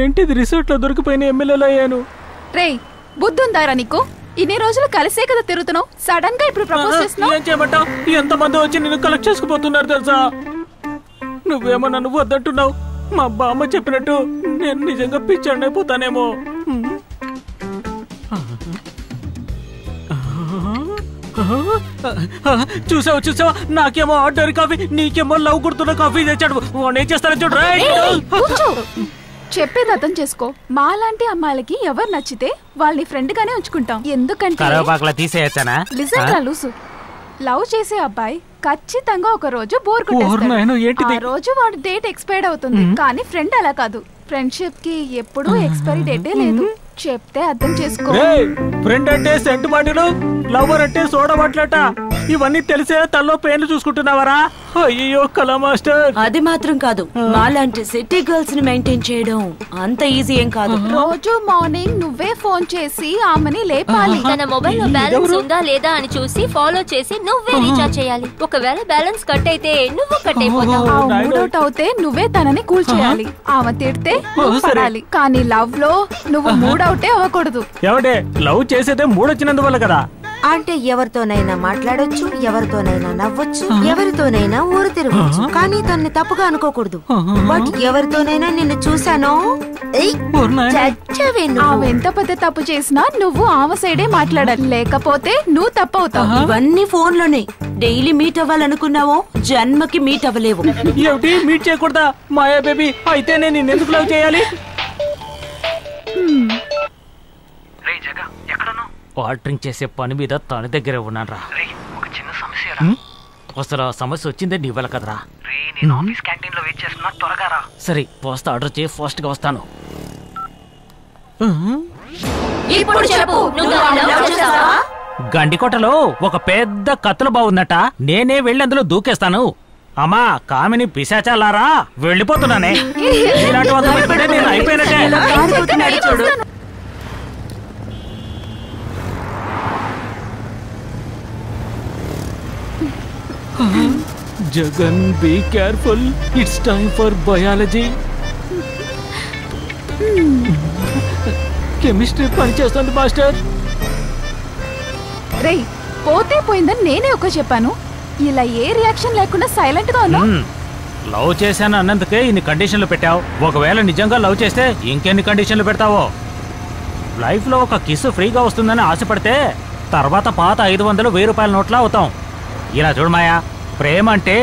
ఏంటిది రిసార్ట్ లో దొరికిపోయిన ఎమ్మెల్యేలో అయ్యాను. రే బుద్ధుందారా నీకు? ఇన్ని రోజులు కలిసే కదా తిరుగుతున్నావు, సడన్ గా ఇప్పుడు ప్రపోజ్ చేస్తున్నావు. ఏం చేయమంటావు? ఎంతమంది వచ్చి నిన్ను కలెక్ట్ చేసుకుపోతున్నారు తెలుసా? నువ్వేమో నన్ను వద్దంటున్నావు. మా బామ్మ చెప్పినట్టు నేను నిజంగా పిచ్చాడిని అయిపోతానేమో. చూసావా, నాకేమో ఆర్డర్ కాఫీ, నీకేమో లవ్ కుడుతున్న కాఫీ తెచ్చాడు. ఏం చేస్తానో చూడు. చెప్పేది అర్థం చేసుకో. మాలాంటి అమ్మాయిలకి ఎవరు నచ్చితే వాళ్ళని ఫ్రెండ్ గానే ఉంచుకుంటాం. ఎందుకంటే నిజంగా లూసు లవ్ చేసే అబ్బాయి ఖచ్చితంగా ఒక రోజు బోర్ కొట్టేస్తాడు. ఆ రోజు వాడు డేట్ ఎక్స్పైర్ అవుతుంది. కానీ ఫ్రెండ్ అలా కాదు. ఫ్రెండ్షిప్ కి ఎప్పుడూ ఎక్స్పైరీ డేటే లేదు. చెప్తే అర్థం చేసుకో. ఫ్రెండ్ అంటే సెంట్ బాటిలు, లవర్ అంటే సోడా బాటిలట. ఇవన్నీ తెలిసే తల్లో పేర్లు చూసుకుంటున్నావరా? అయ్యో కళా మాస్టర్. అది మాత్రం కాదు, మాలాంటి సిటీ గర్ల్స్ ని మెయింటైన్ చేయడం అంత ఈజీ ఏం కాదు. రోజు మార్నింగ్ నువ్వే ఫోన్ చేసి ఆమెని లేపాలి. తన మొబైల్ లో బ్యాలెన్స్ ఉందా లేదా అని చూసి ఫాలో చేసి నువ్వే రీఛార్జ్ చేయాలి. ఒకవేళ బ్యాలెన్స్ కట్ అయితే నువ్వు కట్ అయిపోతావు. మూడౌట్ అవుతే నువ్వే తనని కూల్ చేయాలి. ఆమె తిడితే నువ్వు పడాలి. కానీ లవ్ లో నువ్వు మూడౌటే అవ్వకూడదు. ఎవడే లవ్ చేసేదే మూడొచ్చినందువల్ల కదా. అంటే ఎవరితోనైనా మాట్లాడొచ్చు, ఎవరితోనైనా నవ్వొచ్చు, ఎవరితోనైనా ఊరు తిరగొచ్చు. కానీ తన్ని తప్పుగా అనుకోకూడదు. బట్ ఎవరితోనైనా నిన్ను చూసానో ఆమె ఎంత పెద్ద తప్పు చేసినా నువ్వు ఆమె సైడే మాట్లాడాలి. లేకపోతే నువ్వు తప్పు అవుతావు. ఇవన్నీ ఫోన్ లోనే. డైలీ మీట్ అవ్వాలనుకున్నావో జన్మకి మీట్ అవ్వలేవు. ఏమిటి మీట్ చేయకూడదా? మాయా బేబీ అయితే నేను ఎందుకు లవ్ చేయాలి? వాటరింగ్ చేసే పని మీద తన దగ్గరే ఉన్నాను. అసలు సమస్య వచ్చిందే నీ వల్ల కదరా. సరే పోస్తా, ఆర్డర్ చేయి, ఫాస్ట్ గా వస్తాను. గండికోటలో ఒక పెద్ద కత్తుల బాగుందట. నేనే వెళ్ళి అందులో దూకేస్తాను. అమ్మా కామిని పిశాచాలారా, వెళ్ళిపోతున్నానే. ఇలాంటి నేను అయిపోయినట్టే. Jagan be careful, it's time for biology. Chemistry పనిచేస్తుంది మాస్టర్. రేయ్ పోతే పోయిందని నేనే ఒక చెప్పాను. ఇలా ఏ రియాక్షన్ లేకుండా సైలెంట్ గా ఉన్నావు. లవ్ చేశాను అన్నందుకే ఇన్ని కండిషన్లు పెట్టావు. ఒకవేళ నిజంగా లవ్ చేస్తే ఇంకెన్ని కండిషన్లు పెడతావో. లైఫ్ లో ఒక కిస్ ఫ్రీగా వస్తుందని ఆశపడితే తర్వాత పాత 500, 1000 రూపాయల నోట్లా అవుతాం. ఇలా చూడమాయా, ప్రేమ అంటే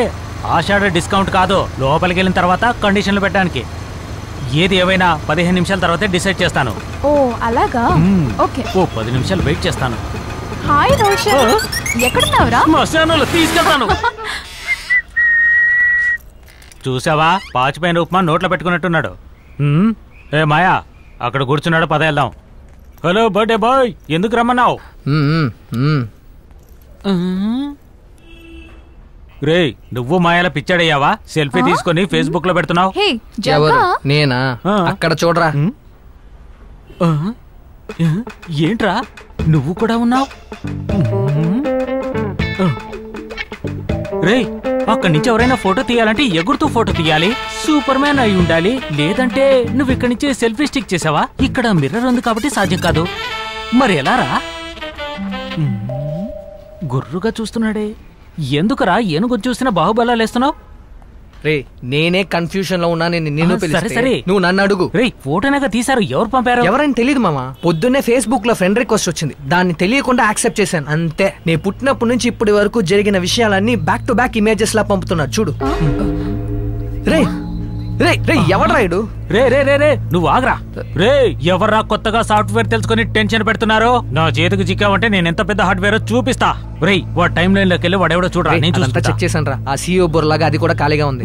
ఆషాఢ డిస్కౌంట్ కాదు. లోపలికి వెళ్ళిన తర్వాత కండిషన్లు పెట్టడానికి. ఏది ఏవైనా 15 నిమిషాల తర్వాతే డిసైడ్ చేస్తాను. ఓ అలాగా, ఓకే. 10 నిమిషాలు వెయిట్ చేస్తాను. హాయ్ రోషన్, ఎక్కడున్నావురా? మసానాలు తీసుకెళ్తాను. చూసావా, పాచిపోయిన ఉప్మా నోట్లో పెట్టుకున్నట్టున్నాడు. ఏ మాయా, అక్కడ కూర్చున్నాడు, పద వెళ్దాం. హలో బర్త్డే బాయ్, ఎందుకు రమ్మన్నావు? రే నువ్వు మాయాల పిచ్చాడయ్యావా? సెల్ఫీ తీసుకొని ఫేస్బుక్ లో పెడుతున్నావు. నేనా? అక్కడ చూడరా. ఏంట్రా నువ్వు కూడా ఉన్నావు? రే అక్కడి నుంచి ఎవరైనా ఫోటో తీయాలంటే ఎగురుతూ ఫోటో తీయాలి. సూపర్ మ్యాన్ అయి ఉండాలి. లేదంటే నువ్వు ఇక్కడి నుంచి సెల్ఫీ స్టిక్ చేసావా? ఇక్కడ మిర్రర్ ఉంది కాబట్టి సాధ్యం కాదు. మరి ఎలా రా? గుర్రుగా చూస్తున్నాడే. ఎందుకురా ఏనుగు చూసిన బాహుబలాలేస్తున్నావు? రే నేనే కన్ఫ్యూషన్ లో ఉన్నా. నేను సరే నువ్వు నన్ను అడుగు. రే ఫోటోనగా తీసారు, ఎవరు పంపారు? ఎవరని తెలియదు మామా. పొద్దున్నే ఫేస్బుక్ లో ఫ్రెండ్ రిక్వెస్ట్ వచ్చింది, దాన్ని తెలియకుండా యాక్సెప్ట్ చేశాను అంతే. నేను పుట్టినప్పటి నుంచి ఇప్పటి వరకు జరిగిన విషయాలన్నీ బ్యాక్ టు బ్యాక్ ఇమేజెస్ లా పంపుతున్నారు చూడు. రే రే రే ఎవడ్రా ఇడు? రే రే రే రే నువ్వు ఆగ్రా. రే ఎవర్రా కొత్తగా సాఫ్ట్వేర్ తెలుసుకుని టెన్షన్ పెడుతున్నారు? నా చేతికి చిక్కావంటే నేను ఎంత పెద్ద హార్డ్వేర్ చూపిస్తా. రే వాడు టైం లైన్ లోకి వెళ్ళి వాడెవడో చూడరా. నేను చెక్ చేశాను రా. ఆ CEO బుర్రలాగా అది కూడా ఖాళీగా ఉంది.